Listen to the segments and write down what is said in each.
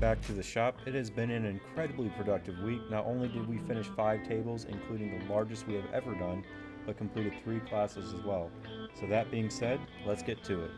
back to the shop. It has been an incredibly productive week. Not only did we finish 5 tables, including the largest we have ever done, but completed 3 classes as well. So that being said, let's get to it.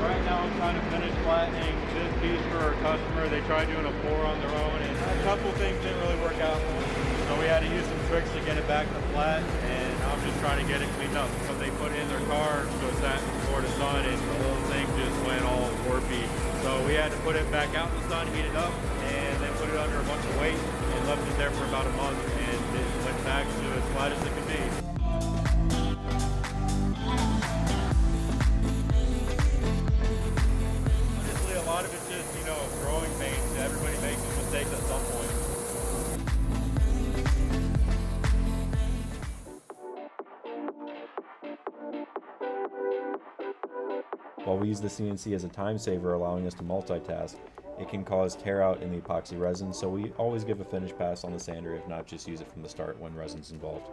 Right now I'm trying to finish flattening this piece for our customer. They tried doing a pour on their own and a couple things didn't really work out for them. So we had to use some tricks to get it back to flat, and I'm just trying to get it cleaned up. So they put it in their car, so it sat in the sun, and the whole thing just went all warpy. So we had to put it back out in the sun, heat it up, and then put it under a bunch of weight and left it there for about a month, and it went back to as flat as it could be. Honestly, a lot of it's just, growing pains. Everybody makes mistakes at some point. While we use the CNC as a time saver, allowing us to multitask, it can cause tear out in the epoxy resin, so we always give a finish pass on the sander, if not just use it from the start when resin's involved.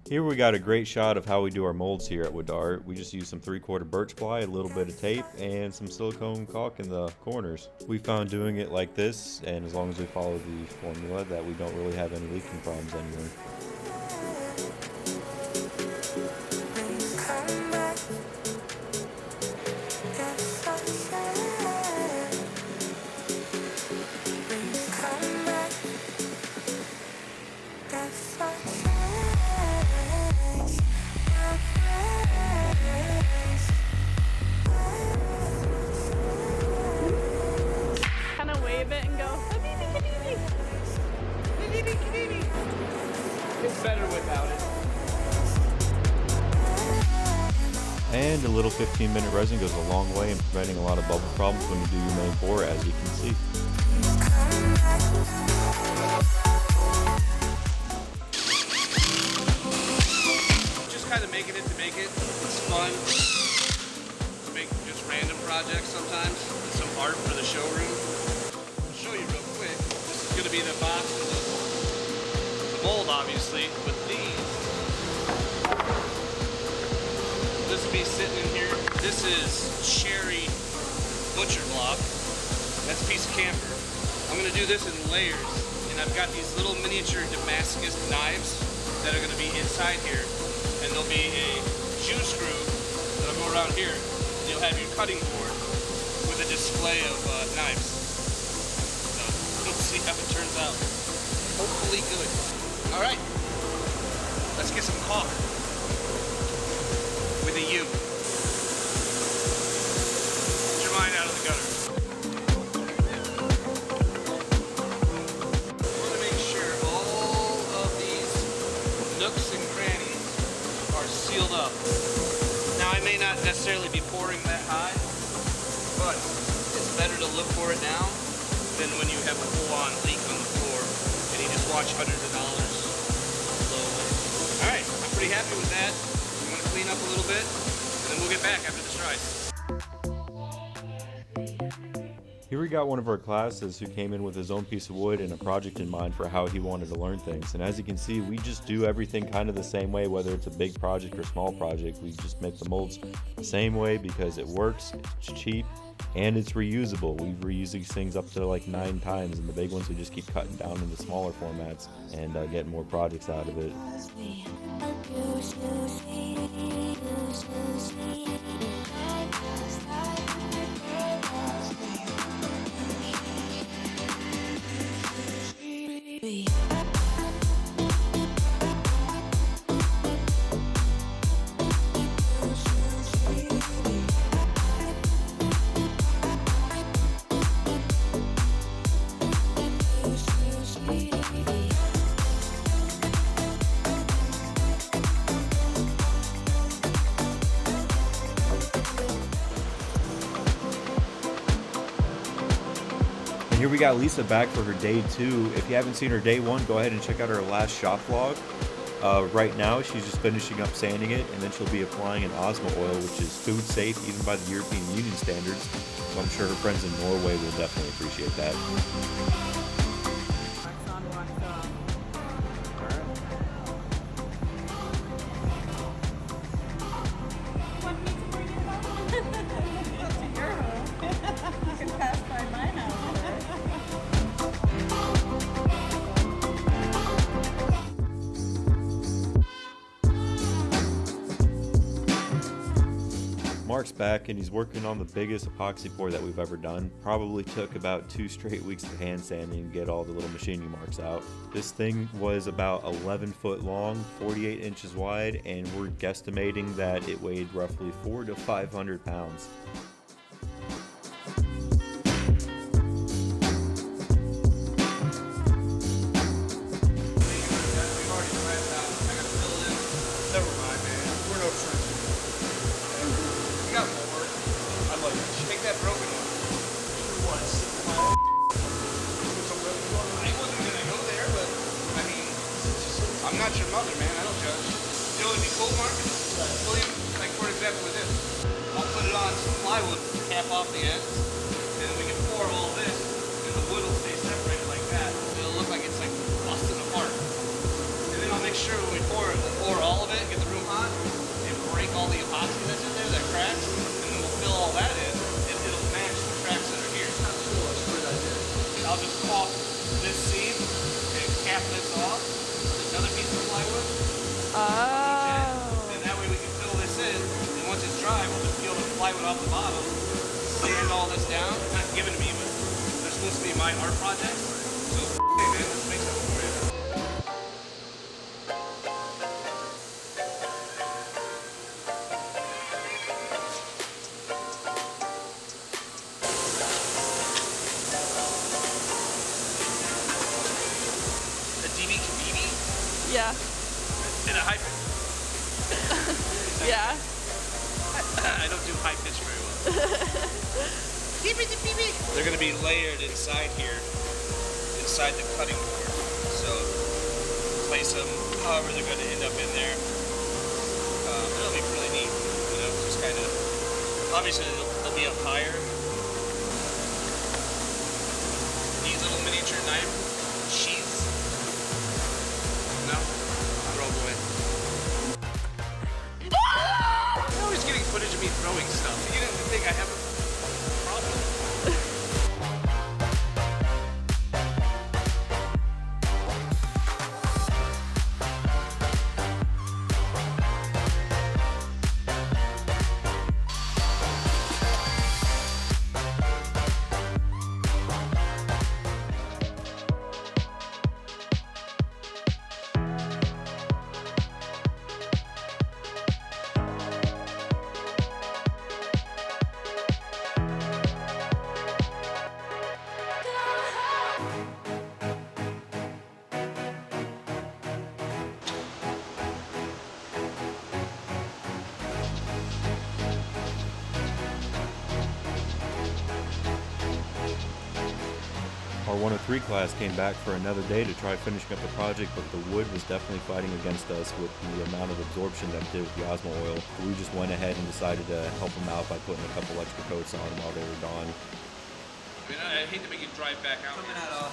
Here we got a great shot of how we do our molds here at Wood Art. We just use some 3/4 birch ply, a little bit of tape, and some silicone caulk in the corners. We found doing it like this, and as long as we follow the formula, that we don't really have any leaking problems anymore. It's better without it. And a little 15-minute resin goes a long way in preventing a lot of bubble problems when you do your main pour, as you can see. Just kind of making it to make it. It's fun to make just random projects sometimes. It's some art for the showroom. I'll show you real quick. This is going to be the box for the mold, obviously, with these. This will be sitting in here. This is cherry butcher block. That's a piece of camphor. I'm going to do this in layers, and I've got these little miniature Damascus knives that are going to be inside here, and there'll be a shoe screw that'll go around here, and you'll have your cutting board with a display of knives. So we'll see how it turns out. Hopefully good. All right, let's get some caulk with a U. Get your mind out of the gutter. I want to make sure all of these nooks and crannies are sealed up. Now, I may not necessarily be pouring that high, but it's better to look for it now than when you have a full-on leak on the floor and you just watch hundreds of dollars slowly. All right, I'm pretty happy with that. I'm going to clean up a little bit, and then we'll get back after this dries. Here we got one of our classes who came in with his own piece of wood and a project in mind for how he wanted to learn things. And as you can see, we just do everything kind of the same way, whether it's a big project or small project. We just make the molds the same way because it works, it's cheap, and it's reusable. We've reused these things up to like 9 times, and the big ones we just keep cutting down into smaller formats and getting more projects out of it. here we got Lisa back for her day 2. If you haven't seen her day 1, go ahead and check out her last shop vlog. Right now, she's just finishing up sanding it, and then she'll be applying an Osmo oil, which is food safe even by the European Union standards. So I'm sure her friends in Norway will definitely appreciate that. Wax on, wax off. Want me to bring it home? To your home. You can pass by my house first. Mark's back and he's working on the biggest epoxy pour that we've ever done. Probably took about 2 straight weeks of hand sanding to get all the little machining marks out. This thing was about 11 foot long, 48 inches wide, and we're guesstimating that it weighed roughly 400 to 500 pounds. I'm not your mother, man. I don't judge. You know what would be cool, Mark? William, like for example with this. I'll put it on some plywood, cap off the ends, and then we can pour all this, and the wood will stay separated like that. It'll look like it's like busting apart. And then I'll make sure when we pour it, we'll pour all of it, get the room hot, and break all the epoxy that's in there, that cracks, and then we'll fill all that in, and it'll match the cracks that are here. That's cool. That's a good idea. I'll just caulk this seam and cap this off. Another piece of plywood. Oh. And that way we can fill this in. And once it's dry, we'll just peel the plywood off the bottom, sand all this down. It's not given to me, but they're supposed to be my art project. So, hey man, let's make something for you. A DB Kabidi? Yeah. And a high pitch. Yeah. I don't do high pitch very well. They're going to be layered inside here, inside the cutting board. So place them however they're going to end up in there. It'll be really neat, you know, just kind of, obviously they'll be up higher. These little miniature knife sheaths. No? Throw them away. You're always getting footage of me throwing stuff. You didn't think I have a problem? Our 103 class came back for another day to try finishing up the project, but the wood was definitely fighting against us with the amount of absorption that it did with the Osmo oil. We just went ahead and decided to help them out by putting a couple extra coats on them while they were gone. I mean, I hate to make you drive back out. Coming out of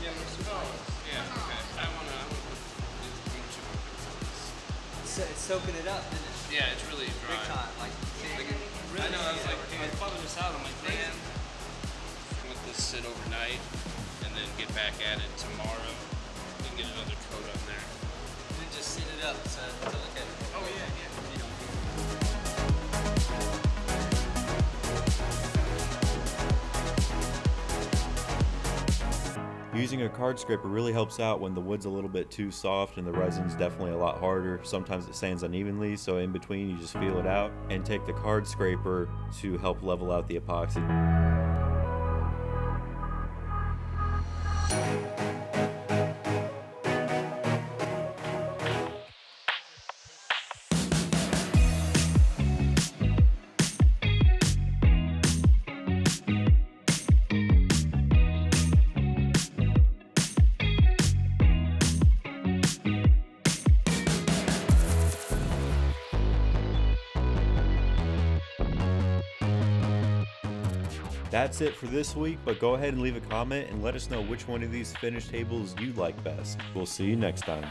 yeah, yeah, okay. I wanna It's soaking it up, isn't it? yeah, it's really dry. Big time. Like I know, I was like, I was popping this out, I'm like, man, let this sit overnight and then get back at it tomorrow and get another coat on there. and then just sit it up to look at it. Oh yeah, yeah. You know. Using a card scraper really helps out when the wood's a little bit too soft and the resin's definitely a lot harder. Sometimes it sands unevenly, so in between you just feel it out and take the card scraper to help level out the epoxy. That's it for this week, but go ahead and leave a comment and let us know which one of these finished tables you like best. We'll see you next time.